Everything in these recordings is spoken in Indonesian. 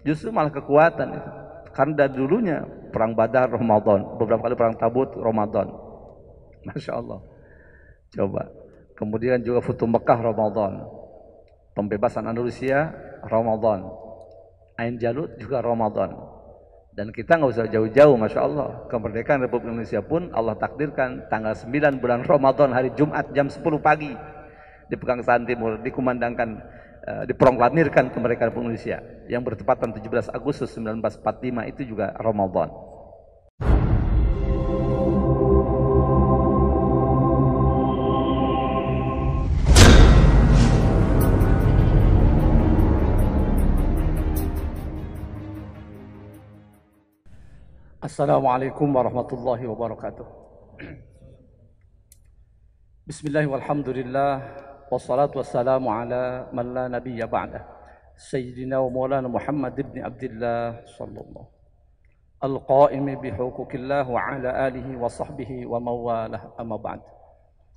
Justru malah kekuatan itu. Karena dari dulunya perang Badar Ramadan, beberapa kali perang Tabut Ramadan. Masya Allah. Coba. Kemudian juga Futuh Mekah Ramadan. Pembebasan Andalusia Ramadan. Ain Jalut juga Ramadan. Dan kita nggak usah jauh-jauh, Masya Allah. Kemerdekaan Republik Indonesia pun Allah takdirkan tanggal 9 bulan Ramadan, hari Jumat jam 10 pagi di Pegangsaan Timur dikumandangkan, diproklamirkan kemerdekaan Republik Indonesia yang bertepatan 17 Agustus 1945 itu juga Ramadan. Assalamualaikum warahmatullahi wabarakatuh. Bismillah walhamdulillah wassalatu wassalamu ala man la nabiyya ba'dah Sayyidina wa maulana Muhammad ibn Abdillah sallallahu al-qa'imi bihuquqillah wa ala alihi wa sahbihi wa mawalah amma ba'd.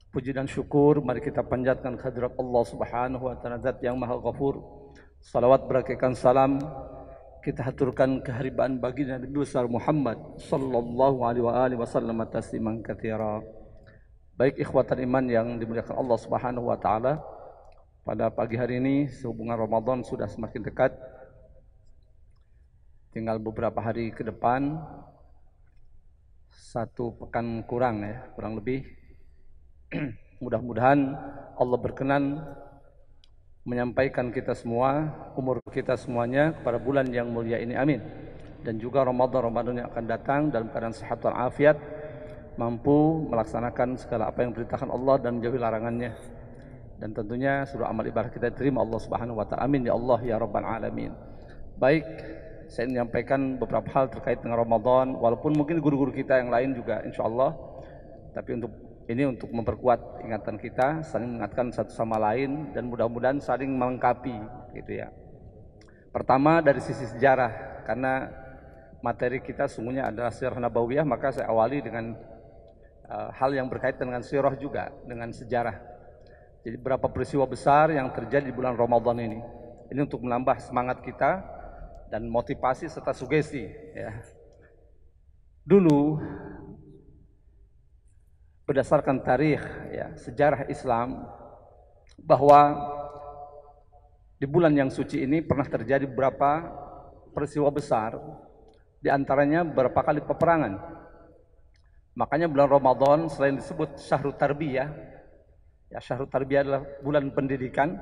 Puji dan syukur mari kita panjatkan kehadirat Allah subhanahu wa ta'ala, zat yang maha ghafur. Salawat berakaikan salam kita haturkan keharibaan baginda Nabi besar Muhammad sallallahu alaihi wasallam tasliman katsira. Baik ikhwatan iman yang dimuliakan Allah Subhanahu wa taala, pada pagi hari ini sehubungan Ramadan sudah semakin dekat. Tinggal beberapa hari ke depan, 1 pekan kurang ya, kurang lebih. Mudah-mudahan Allah berkenan menyampaikan kita semua, umur kita semuanya kepada bulan yang mulia ini, amin. Dan juga Ramadan yang akan datang dalam keadaan sehat walafiat, mampu melaksanakan segala apa yang diperintahkan Allah dan menjauhi larangannya. Dan tentunya seluruh amal ibadah kita diterima Allah Subhanahu wa taala, amin ya Allah ya rabbal alamin. Baik, saya menyampaikan beberapa hal terkait dengan Ramadan, walaupun mungkin guru-guru kita yang lain juga insyaallah, tapi untuk memperkuat ingatan kita, saling mengingatkan satu sama lain dan mudah-mudahan saling melengkapi gitu ya. Pertama dari sisi sejarah, karena materi kita sungguhnya adalah sirah nabawiyah, maka saya awali dengan hal yang berkaitan dengan sirah juga, dengan sejarah. Jadi beberapa peristiwa besar yang terjadi di bulan Ramadan ini untuk menambah semangat kita dan motivasi serta sugesti ya. Dulu berdasarkan tarikh ya, sejarah Islam, bahwa di bulan yang suci ini pernah terjadi beberapa peristiwa besar, di antaranya beberapa kali peperangan. Makanya bulan Ramadan selain disebut Syahrut Tarbiyah, ya Syahrut Tarbiyah adalah bulan pendidikan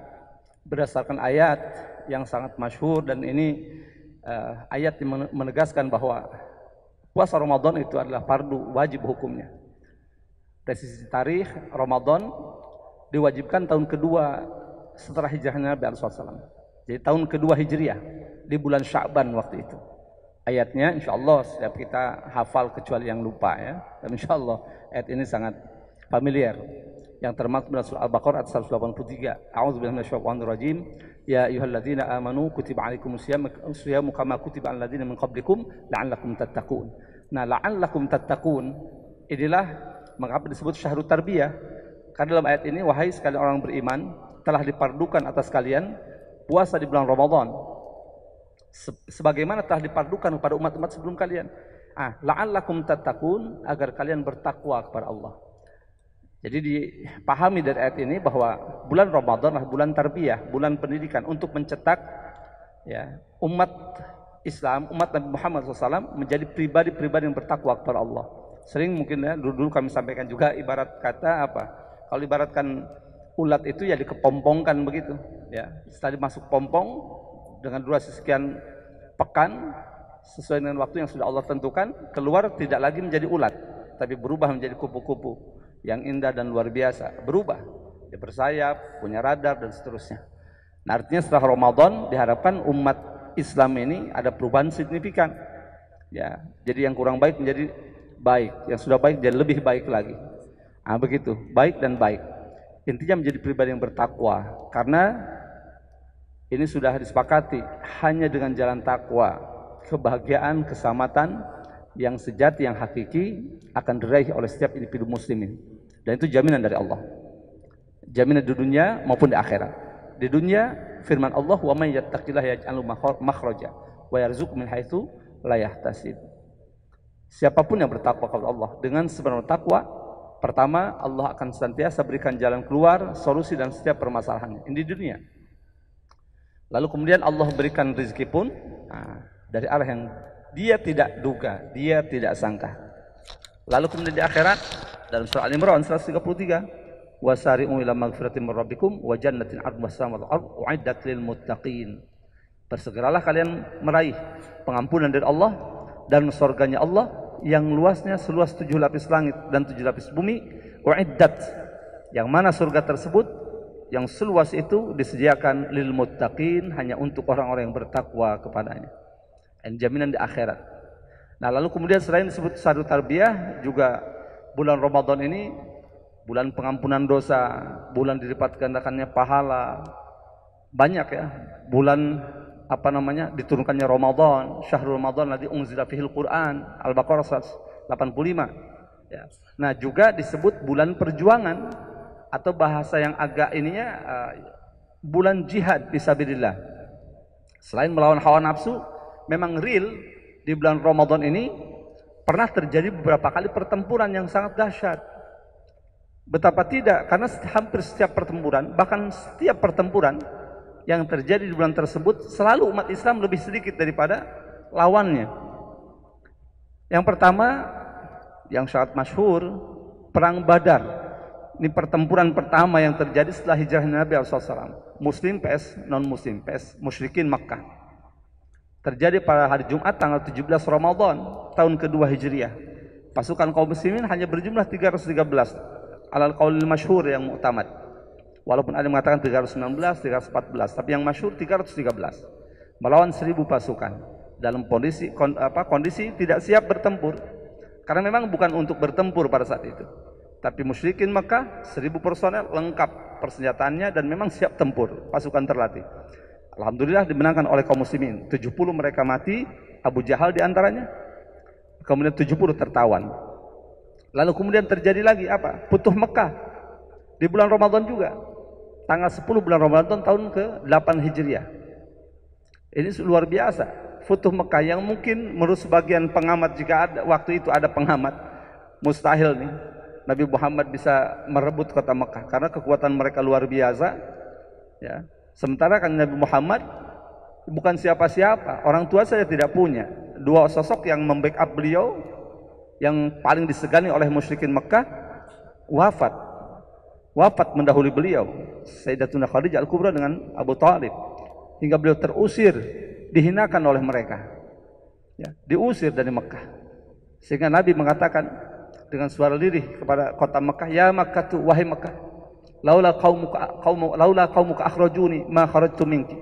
berdasarkan ayat yang sangat masyhur, dan ini ayat yang menegaskan bahwa puasa Ramadan itu adalah fardu wajib hukumnya. Dari sisi tarikh, Ramadan diwajibkan tahun kedua setelah hijrahnya Nabi SAW. Jadi tahun kedua Hijriah, di bulan Sya'ban waktu itu. Ayatnya insyaallah setiap kita hafal kecuali yang lupa ya. Dan insyaallah ayat ini sangat familiar. Yang termaktub dalam surah Al-Baqarah ayat 183. A'udzubillahi minasyaitonir rajim. Ya ayyuhalladzina amanu kutiba alaikumus syiyamu kama kutiba alal ladzina min qablikum la'allakum tattaqun. Nah, la'allakum tattaqun inilah mengapa disebut Syahrut Tarbiyah, karena dalam ayat ini, wahai sekalian orang beriman, telah dipardukan atas kalian puasa di bulan Ramadan sebagaimana telah dipardukan kepada umat-umat sebelum kalian. La'allakum tattaqun, agar kalian bertakwa kepada Allah. Jadi dipahami dari ayat ini bahwa bulan Ramadan adalah bulan tarbiyah, bulan pendidikan untuk mencetak ya umat Islam, umat Nabi Muhammad SAW menjadi pribadi-pribadi yang bertakwa kepada Allah. Sering mungkin ya dulu kami sampaikan juga, ibarat kata apa? Kalau ibaratkan ulat itu ya dikepompongkan begitu, ya. Setelah dimasuk pompong dengan durasi sekian pekan sesuai dengan waktu yang sudah Allah tentukan, keluar tidak lagi menjadi ulat, tapi berubah menjadi kupu-kupu yang indah dan luar biasa. Berubah, dia bersayap, punya radar dan seterusnya. Nah, artinya setelah Ramadan diharapkan umat Islam ini ada perubahan signifikan. Ya, jadi yang kurang baik menjadi baik, yang sudah baik jadi lebih baik lagi. Begitu, baik dan baik. Intinya menjadi pribadi yang bertakwa, karena ini sudah disepakati hanya dengan jalan takwa kebahagiaan, keselamatan yang sejati, yang hakiki akan diraih oleh setiap individu muslimin. Dan itu jaminan dari Allah. Jaminan di dunia maupun di akhirat. Di dunia firman Allah, wa may yattaqillaha yaj'al makhraja wa yarzuqhu min haitsu la yahtasib. Siapapun yang bertakwa kepada Allah dengan sebenar takwa, pertama Allah akan senantiasa berikan jalan keluar, solusi dan setiap permasalahannya ini di dunia. Lalu kemudian Allah berikan rezeki pun dari arah yang dia tidak duga, dia tidak sangka. Lalu kemudian di akhirat dalam surah Al-Imran 133, wasari'u ila magfiratin min rabbikum wa jannatin 'arduha as-samawati wal ardu u'iddat lil muttaqin. Bersegeralah kalian meraih pengampunan dari Allah dan surganya Allah yang luasnya seluas 7 lapis langit dan 7 lapis bumi, u'iddat, yang mana surga tersebut yang seluas itu disediakan lil muttaqin, hanya untuk orang-orang yang bertakwa kepadanya. Dan jaminan di akhirat. Nah, lalu kemudian selain disebut Syahrul Tarbiyah, juga bulan Ramadan ini bulan pengampunan dosa, bulan dilipat gandakannya pahala. Banyak ya, bulan diturunkannya Ramadan, Syahrul Ramadan ladzi unzila fihil Quran, Al-Baqarah 185. Ya. Nah, juga disebut bulan perjuangan, atau bahasa yang agak ininya bulan jihad fisabilillah. Selain melawan hawa nafsu, memang real di bulan Ramadan ini pernah terjadi beberapa kali pertempuran yang sangat dahsyat. Betapa tidak, karena hampir setiap pertempuran, bahkan setiap pertempuran yang terjadi di bulan tersebut, selalu umat Islam lebih sedikit daripada lawannya. Yang pertama, yang sangat masyhur, Perang Badar. Ini pertempuran pertama yang terjadi setelah hijrah Nabi SAW. Muslim PS non-Muslim, PS musyrikin Makkah. Terjadi pada hari Jumat tanggal 17 Ramadan tahun kedua Hijriah. Pasukan kaum muslimin hanya berjumlah 313. Alal qaulil masyhur yang mu'tamad. Walaupun ada yang mengatakan 319, 314, tapi yang masyhur 313. Melawan 1000 pasukan dalam kondisi tidak siap bertempur. Karena memang bukan untuk bertempur pada saat itu. Tapi musyrikin Makkah 1000 personel lengkap persenjataannya dan memang siap tempur, pasukan terlatih. Alhamdulillah dimenangkan oleh kaum muslimin. 70 mereka mati, Abu Jahal diantaranya. Kemudian 70 tertawan. Lalu kemudian terjadi lagi apa? Futuh Mekah di bulan Ramadan juga. Tanggal 10 bulan Ramadan tahun ke-8 Hijriah. Ini luar biasa. Futuh Mekah yang mungkin menurut sebagian pengamat, jika ada waktu itu ada pengamat, mustahil nih Nabi Muhammad bisa merebut kota Mekah karena kekuatan mereka luar biasa. Ya. Sementara kan Nabi Muhammad bukan siapa-siapa, orang tua saja tidak punya. Dua sosok yang membackup beliau, yang paling disegani oleh musyrikin Mekah, wafat mendahului beliau, Sayyidatuna Khadijah Al-Kubra dengan Abu Thalib, hingga beliau terusir, dihinakan oleh mereka, ya, diusir dari Mekah. Sehingga Nabi mengatakan dengan suara lirih kepada kota Mekah, ya Makkah, wahai Mekah, laula qaumuka akhrajuni ma kharajtu minki.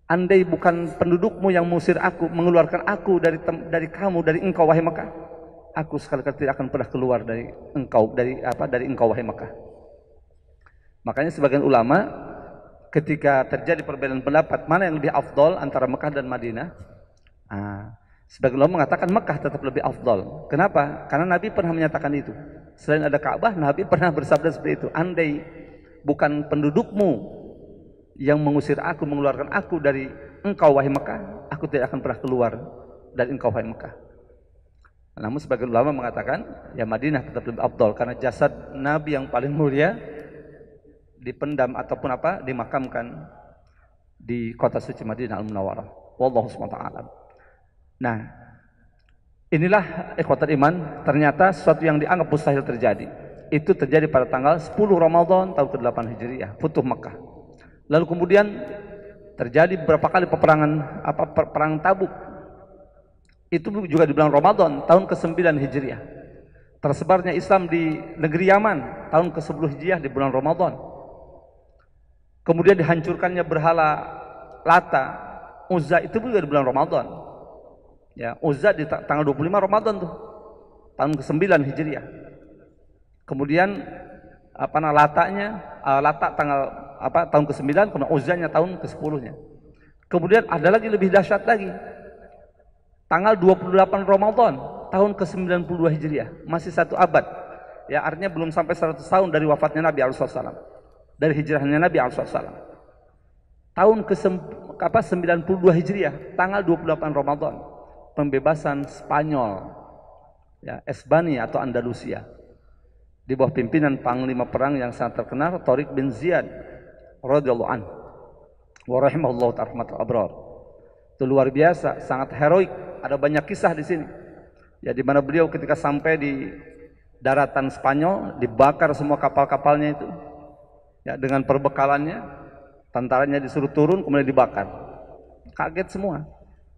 Andai bukan pendudukmu yang mengusir aku, mengeluarkan aku dari kamu, dari engkau wahai Mekah, aku sekali-kali tidak akan pernah keluar dari engkau, dari engkau wahai Mekah. Makanya sebagian ulama ketika terjadi perbedaan pendapat mana yang lebih afdol antara Mekah dan Madinah, sebagian ulama mengatakan Mekah tetap lebih afdol. Kenapa? Karena Nabi pernah menyatakan itu. Selain ada Ka'bah, Nabi pernah bersabda seperti itu. Andai bukan pendudukmu yang mengusir aku, mengeluarkan aku dari engkau wahai Mekah, aku tidak akan pernah keluar dari engkau wahai Mekah. Namun sebagian ulama mengatakan ya Madinah tetap lebih afdol karena jasad Nabi yang paling mulia dipendam ataupun dimakamkan di kota suci Madinah Al-Munawwarah. Wallahu subhanahu wa ta'ala. Nah, inilah ikhwatul iman, ternyata sesuatu yang dianggap mustahil terjadi. Itu terjadi pada tanggal 10 Ramadan tahun ke-8 Hijriah, Futuh Mekah. Lalu kemudian terjadi beberapa kali peperangan, perang Tabuk. Itu juga di bulan Ramadan tahun ke-9 Hijriah. Tersebarnya Islam di negeri Yaman tahun ke-10 Hijriah di bulan Ramadan. Kemudian dihancurkannya berhala Lata, Uzza, itu juga di bulan Ramadan. Ya, Uzza di tanggal 25 Ramadan tuh, tahun ke-9 Hijriah. Kemudian Lata tanggal tahun ke-9, kemudian Uzzanya tahun ke-10-nya. Kemudian ada lagi lebih dahsyat lagi. Tanggal 28 Ramadan tahun ke-92 Hijriah, masih 1 abad. Ya, artinya belum sampai 100 tahun dari wafatnya Nabi SAW. dari hijrahnya Nabi SAW. Tahun ke 92 Hijriah, tanggal 28 Ramadan, pembebasan Spanyol, ya, Espanya atau Andalusia, di bawah pimpinan panglima perang yang sangat terkenal Tariq bin Ziyad radhiyallahu anhu wa rahimahullahu ta'ala abrar. Itu luar biasa, sangat heroik. Ada banyak kisah di sini. Ya, di mana beliau ketika sampai di daratan Spanyol dibakar semua kapal-kapalnya itu. Ya, dengan perbekalannya, tentaranya disuruh turun kemudian dibakar. Kaget semua.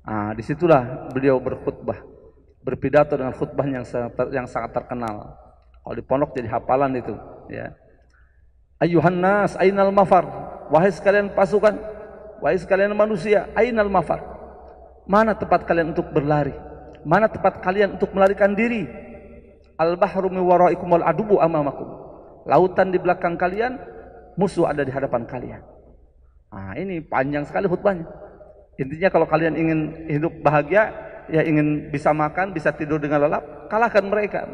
Nah, disitulah beliau berkhutbah, berpidato dengan khutbah yang sangat terkenal. Kalau di pondok jadi hafalan itu, ya. Ayyuhan nas, ainal mafar? Wahai sekalian pasukan, wahai sekalian manusia, ainal mafar? Mana tempat kalian untuk berlari? Mana tempat kalian untuk melarikan diri? Al-bahru min waraikum wal adubu amamakum. Lautan di belakang kalian, musuh ada di hadapan kalian. Nah, ini panjang sekali khutbahnya. Intinya kalau kalian ingin hidup bahagia, ya ingin bisa makan, bisa tidur dengan lelap, kalahkan mereka.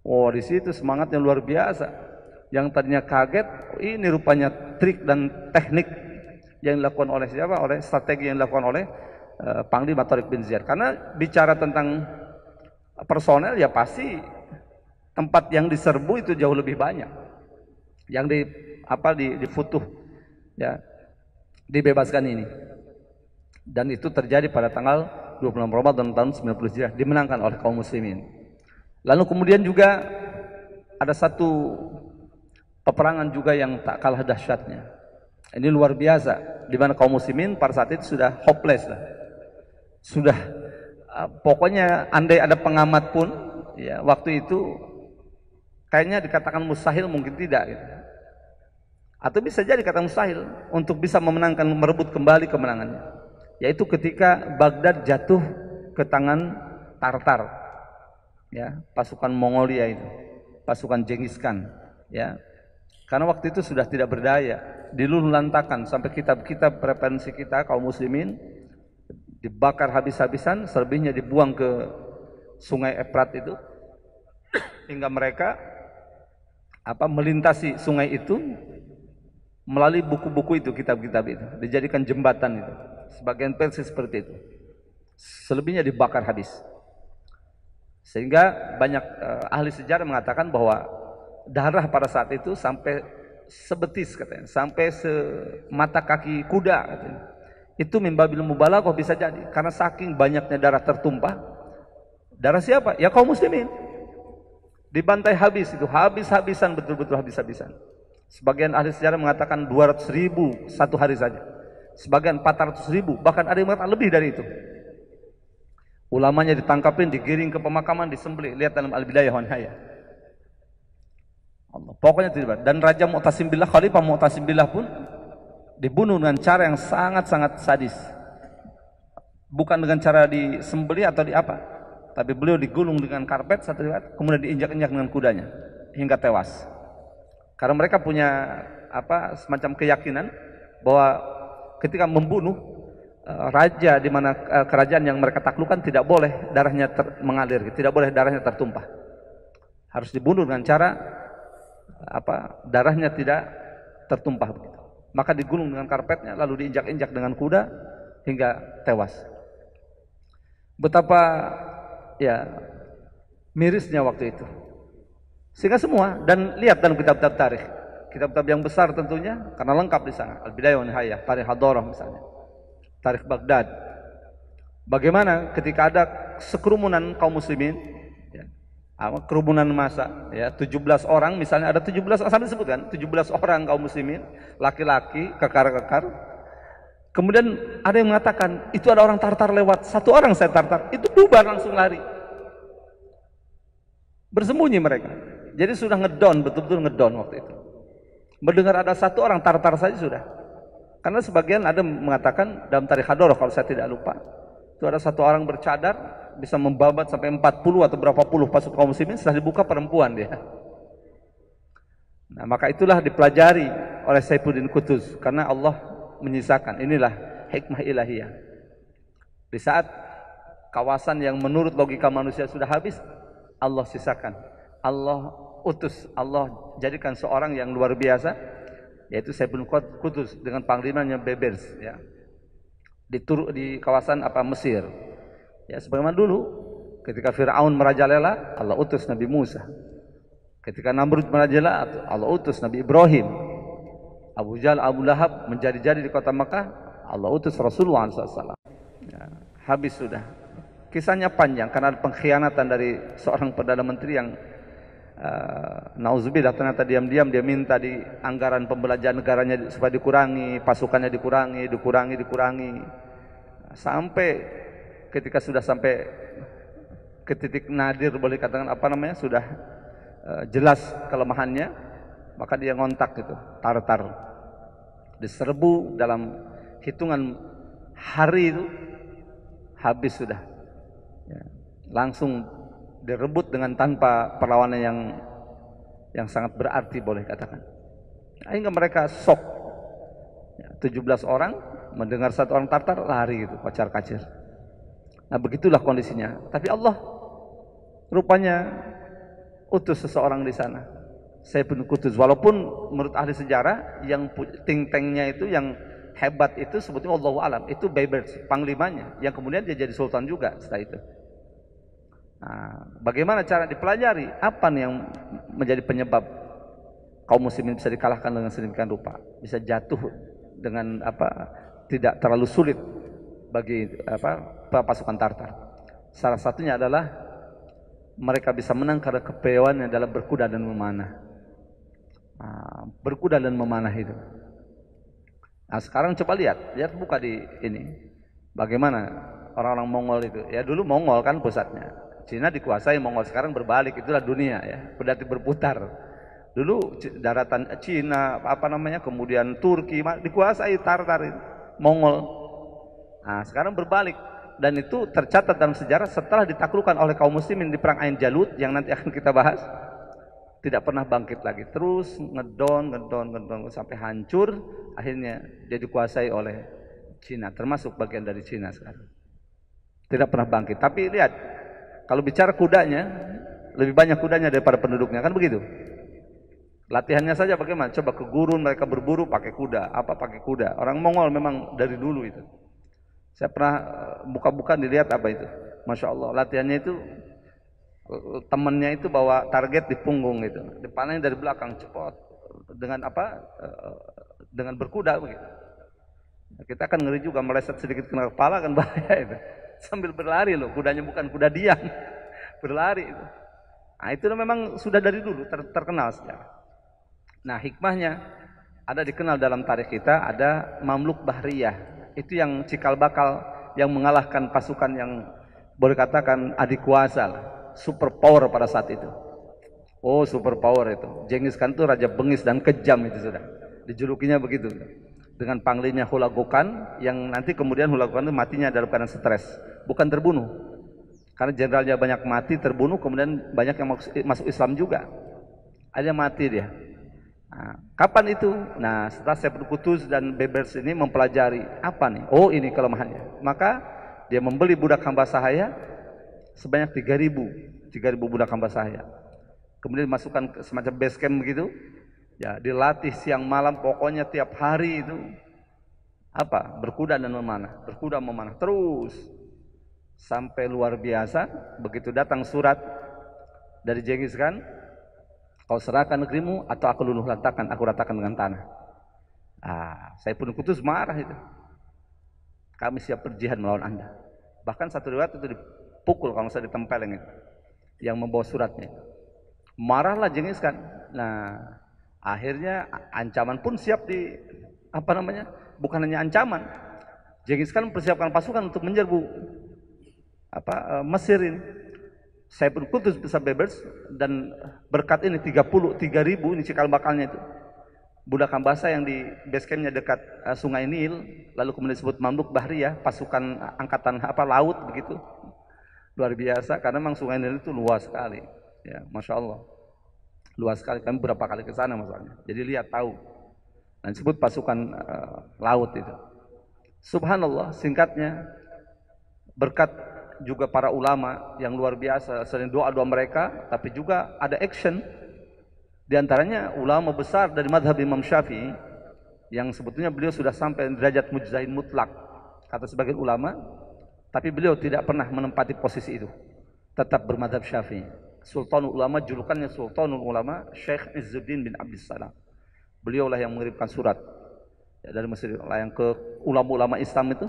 Oh, di situ semangatnya luar biasa. Yang tadinya kaget, ini rupanya trik dan teknik yang dilakukan oleh siapa? Oleh strategi yang dilakukan oleh Panglima Tariq bin Ziyad. Karena bicara tentang personel, ya pasti tempat yang diserbu itu jauh lebih banyak. Yang difutuh, ya, dibebaskan ini. Dan itu terjadi pada tanggal 26 Ramadan tahun 90 Hijriah, dimenangkan oleh kaum muslimin. Lalu kemudian juga ada satu peperangan juga yang tak kalah dahsyatnya. Ini luar biasa, di mana kaum muslimin pada saat itu sudah hopeless lah. Sudah pokoknya andai ada pengamat pun, ya, waktu itu kayaknya dikatakan mustahil, mungkin tidak gitu. Atau bisa jadi kata mustahil untuk bisa memenangkan, merebut kembali kemenangannya, yaitu ketika Baghdad jatuh ke tangan Tartar, ya, pasukan Mongolia itu, pasukan Genghis Khan, ya. Karena waktu itu sudah tidak berdaya, diluluh-lantakan sampai kitab-kitab referensi kita kaum muslimin dibakar habis-habisan, selebihnya dibuang ke Sungai Efrat itu, hingga mereka melintasi sungai itu melalui buku-buku itu, kitab-kitab itu, dijadikan jembatan itu. Sebagian versi seperti itu. Selebihnya dibakar habis. Sehingga banyak ahli sejarah mengatakan bahwa darah pada saat itu sampai sebetis katanya, sampai semata kaki kuda katanya. Itu mimbabil mubalaghah bisa jadi, karena saking banyaknya darah tertumpah. Darah siapa? Ya kaum muslimin. Dibantai habis itu, habis-habisan, betul-betul habis-habisan. Sebagian ahli sejarah mengatakan 200.000 satu hari saja. Sebagian 400.000, bahkan ada yang mengatakan lebih dari itu. Ulamanya ditangkapin, digiring ke pemakaman, disembelih. Lihat dalam Al-Bidayah wa Nihayah. Allah, pokoknya tidak. Dan Raja Mu'tasim Billah, Khalifah Mu'tasim Billah pun dibunuh dengan cara yang sangat-sangat sadis. Bukan dengan cara disembelih atau di apa, tapi beliau digulung dengan karpet satu lihat, kemudian diinjak-injak dengan kudanya hingga tewas. Karena mereka punya semacam keyakinan bahwa ketika membunuh raja di mana kerajaan yang mereka taklukkan, tidak boleh darahnya mengalir, tidak boleh darahnya tertumpah. Harus dibunuh dengan cara darahnya tidak tertumpah begitu. Maka digulung dengan karpetnya, lalu diinjak-injak dengan kuda hingga tewas. Betapa ya mirisnya waktu itu. Sehingga semua, dan lihat dalam kitab-kitab tarikh, kitab-kitab yang besar tentunya, karena lengkap di sana. Al-Bidayah wa Nihayah, Tarikh Hadrah misalnya, Tarikh Baghdad. Bagaimana ketika ada sekerumunan kaum muslimin, ya, kerumunan massa, ya, 17 orang misalnya, ada 17 sampai disebutkan 17 orang kaum muslimin, laki-laki, kekar-kekar. Kemudian ada yang mengatakan itu ada orang Tartar lewat, satu orang saya Tartar, itu bubar langsung lari. Bersembunyi mereka. Jadi sudah ngedon, betul-betul ngedon waktu itu. Mendengar ada satu orang Tartar saja sudah. Karena sebagian ada mengatakan dalam Tarikh Hadrah, kalau saya tidak lupa, itu ada satu orang bercadar bisa membabat sampai 40 atau berapa puluh pasukan kaum muslimin, setelah dibuka perempuan dia. Nah, maka itulah dipelajari oleh Saifuddin Qutuz, karena Allah menyisakan, inilah hikmah ilahiyah. Di saat kawasan yang menurut logika manusia sudah habis, Allah sisakan, Allah utus, Allah jadikan seorang yang luar biasa, yaitu Saiful Quds dengan panglimanya Bebers, ya, di kawasan Mesir. Ya, sebagaimana dulu ketika Fir'aun merajalela, Allah utus Nabi Musa. Ketika Namrud merajalela, Allah utus Nabi Ibrahim. Abu Jahal, Abu Lahab menjadi-jadi di kota Makkah, Allah utus Rasulullah SAW. Ya, habis sudah. Kisahnya panjang karena ada pengkhianatan dari seorang perdana menteri yang nauzubillah, ternyata diam-diam dia minta di anggaran pembelajaran negaranya supaya dikurangi, pasukannya dikurangi, sampai ketika sudah sampai ke titik nadir, boleh katakan sudah jelas kelemahannya, maka dia ngontak gitu, Tartar diserbu dalam hitungan hari itu, habis sudah, ya, langsung direbut dengan tanpa perlawanan yang sangat berarti, boleh katakan. Hingga mereka shock. Ya, 17 orang mendengar satu orang Tartar lari gitu, kocar-kacir. Nah, begitulah kondisinya. Tapi Allah rupanya utus seseorang di sana, Saiful Quds. Walaupun menurut ahli sejarah yang think tanknya itu, yang hebat itu sebetulnya Allahu alam, itu Bebers, panglimanya, yang kemudian dia jadi sultan juga setelah itu. Nah, bagaimana cara dipelajari? Apa nih yang menjadi penyebab kaum muslimin bisa dikalahkan dengan sedemikian rupa, bisa jatuh dengan tidak terlalu sulit bagi pasukan Tartar? Salah satunya adalah mereka bisa menang karena kepewaannya dalam berkuda dan memanah. Berkuda dan memanah itu. Nah, sekarang coba lihat buka di ini, bagaimana orang-orang Mongol itu. Ya, dulu Mongol kan pusatnya, Cina dikuasai Mongol, sekarang berbalik, itulah dunia, ya, berarti berputar. Dulu daratan Cina, kemudian Turki dikuasai Tartar, Mongol. Nah, sekarang berbalik, dan itu tercatat dalam sejarah setelah ditaklukkan oleh kaum muslimin di perang Ain Jalut yang nanti akan kita bahas, tidak pernah bangkit lagi, terus ngedon sampai hancur, akhirnya dia dikuasai oleh Cina, termasuk bagian dari Cina sekarang. Tidak pernah bangkit. Tapi lihat, kalau bicara kudanya, lebih banyak kudanya daripada penduduknya, kan begitu. Latihannya saja bagaimana? Coba ke gurun, mereka berburu pakai kuda, pakai kuda. Orang Mongol memang dari dulu itu. Saya pernah buka-buka dilihat itu. Masya Allah, latihannya itu temannya itu bawa target di punggung itu, dipanahnya dari belakang, cepot dengan dengan berkuda begitu. Kita akan ngeri juga, meleset sedikit kena kepala kan bahaya itu. Sambil berlari loh, kudanya bukan kuda diam, berlari itu. Nah, itu memang sudah dari dulu terkenal sejarah. Nah, hikmahnya ada dikenal dalam tarikh kita, ada Mamluk Bahriyah. Itu yang cikal bakal yang mengalahkan pasukan yang boleh katakan adik kuasa lah, super power pada saat itu. Oh, super power itu. Genghis Khan itu raja bengis dan kejam itu sudah. Dijulukinya begitu. Dengan panglimanya Hulagu Khan, yang nanti kemudian Hulagu Khan itu matinya dalam keadaan stres, bukan terbunuh. Karena jenderalnya banyak mati, terbunuh, kemudian banyak yang masuk Islam juga. Ada yang mati dia. Nah, kapan itu? Nah, setelah Saiful Quds dan Bebers ini mempelajari apa nih? Oh, ini kelemahannya. Maka dia membeli budak hamba sahaya sebanyak 3.000 budak hamba sahaya. Kemudian dimasukkan ke semacam base camp begitu. Ya, dilatih siang malam, pokoknya tiap hari itu berkuda dan memanah terus sampai luar biasa. Begitu datang surat dari Genghis Khan, kau serahkan negerimu atau aku aku ratakan dengan tanah. Saiful Quds marah itu. Kami siap berjihad melawan Anda. Bahkan satu riwayat itu dipukul kalau saya ditempeleng itu, yang membawa suratnya. Marahlah Genghis Khan. Nah, akhirnya ancaman pun siap bukan hanya ancaman. Genghis Khan mempersiapkan pasukan untuk menyerbu Mesir ini. Saiful Quds bisa Bebers, dan berkat ini 33.000 ini cikal bakalnya itu. Budak Hambasa yang di base campnya dekat Sungai Nil, lalu kemudian disebut Mamluk Bahriyah, pasukan angkatan laut begitu. Luar biasa karena memang Sungai Nil itu luas sekali. Ya, Masya Allah. Luas sekali, kami berapa kali ke sana masalahnya. Jadi lihat tahu. Dan disebut pasukan laut itu. Subhanallah, singkatnya berkat juga para ulama yang luar biasa, sering doa-doa mereka, tapi juga ada action. Di antaranya ulama besar dari madhab Imam Syafi'i yang sebetulnya beliau sudah sampai derajat mujtahid mutlak kata sebagian ulama, tapi beliau tidak pernah menempati posisi itu, tetap bermadhab Syafi'i. Sultanul Ulama, julukannya Sultanul Ulama, Syekh Izzuddin bin Abdissalam. Beliaulah yang mengirimkan surat ya, dari Mesir yang ke ulama-ulama Islam itu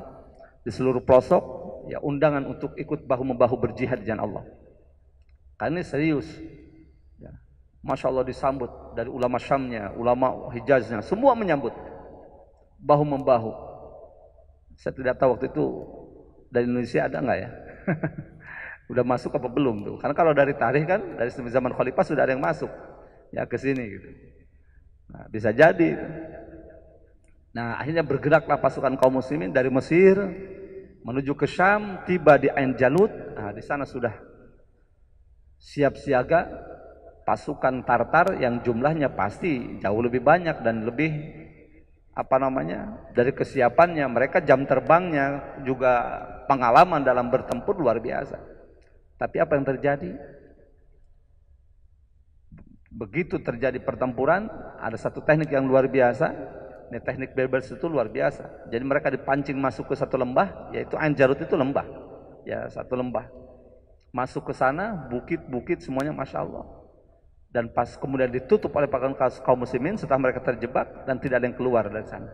di seluruh pelosok, ya, undangan untuk ikut bahu-membahu berjihad di jalan Allah. Karena ini serius. Ya. Masya Allah disambut dari ulama Syamnya, ulama Hijaznya, semua menyambut bahu-membahu. Saya tidak tahu waktu itu dari Indonesia ada nggak ya? Udah masuk apa belum tuh? Karena kalau dari tarikh kan dari zaman Khalifah sudah ada yang masuk ya ke sini gitu. Nah, bisa jadi. Nah, akhirnya bergeraklah pasukan kaum muslimin dari Mesir menuju ke Syam, tiba di Ain Jalut. Nah, di sana sudah siap siaga pasukan Tartar yang jumlahnya pasti jauh lebih banyak dan lebih dari kesiapannya, mereka jam terbangnya juga pengalaman dalam bertempur luar biasa. Tapi apa yang terjadi? Begitu terjadi pertempuran, ada satu teknik yang luar biasa. Ini teknik Berbers itu luar biasa. Jadi mereka dipancing masuk ke satu lembah, yaitu Ain Jalut itu lembah. Ya, satu lembah. Masuk ke sana, bukit-bukit semuanya Masya Allah. Dan pas kemudian ditutup oleh pasukan kaum muslimin setelah mereka terjebak dan tidak ada yang keluar dari sana.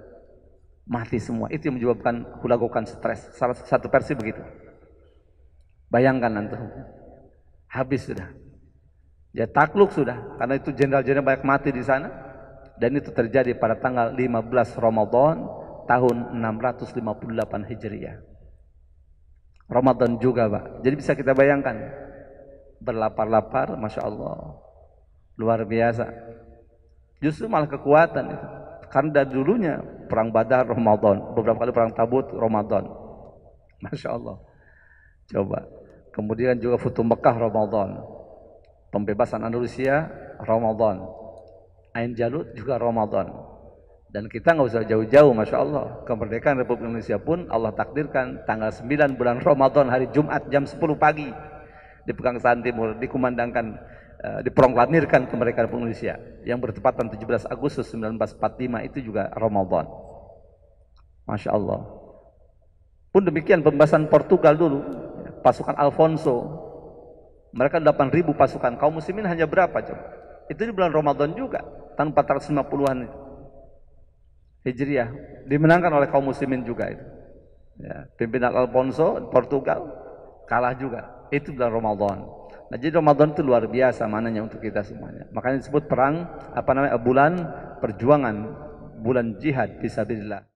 Mati semua. Itu yang menyebabkan hulagokan stres. Salah satu versi begitu. Bayangkan nanti habis sudah. Ya takluk sudah, karena itu jenderal-jenderal banyak mati di sana. Dan itu terjadi pada tanggal 15 Ramadan tahun 658 Hijriah. Ramadan juga, Pak. Jadi bisa kita bayangkan berlapar-lapar, Masya Allah, luar biasa. Justru malah kekuatan itu. Karena dari dulunya perang Badar Ramadan, beberapa kali perang Tabut Ramadan. Masya Allah. Coba. Kemudian juga Futuh Mekah Ramadan, pembebasan Andalusia Ramadan, Ain Jalut juga Ramadan. Dan kita nggak usah jauh-jauh, Masya Allah, kemerdekaan Republik Indonesia pun Allah takdirkan tanggal 9 bulan Ramadan, hari Jumat jam 10 pagi di Pegangsaan Timur dikumandangkan, diproklamirkan kemerdekaan Republik Indonesia yang bertepatan 17 Agustus 1945 itu juga Ramadan. Masya Allah. Pun demikian pembebasan Portugal dulu, pasukan Alfonso, mereka 8.000 pasukan, kaum muslimin hanya berapa coba? Itu di bulan Ramadan juga, tahun 450-an Hijriah, dimenangkan oleh kaum muslimin juga itu. Ya, pimpinan Alfonso Portugal kalah juga, itu bulan Ramadan. Nah, jadi Ramadan itu luar biasa mananya untuk kita semuanya. Makanya disebut perang bulan perjuangan, bulan jihad fisabilillah.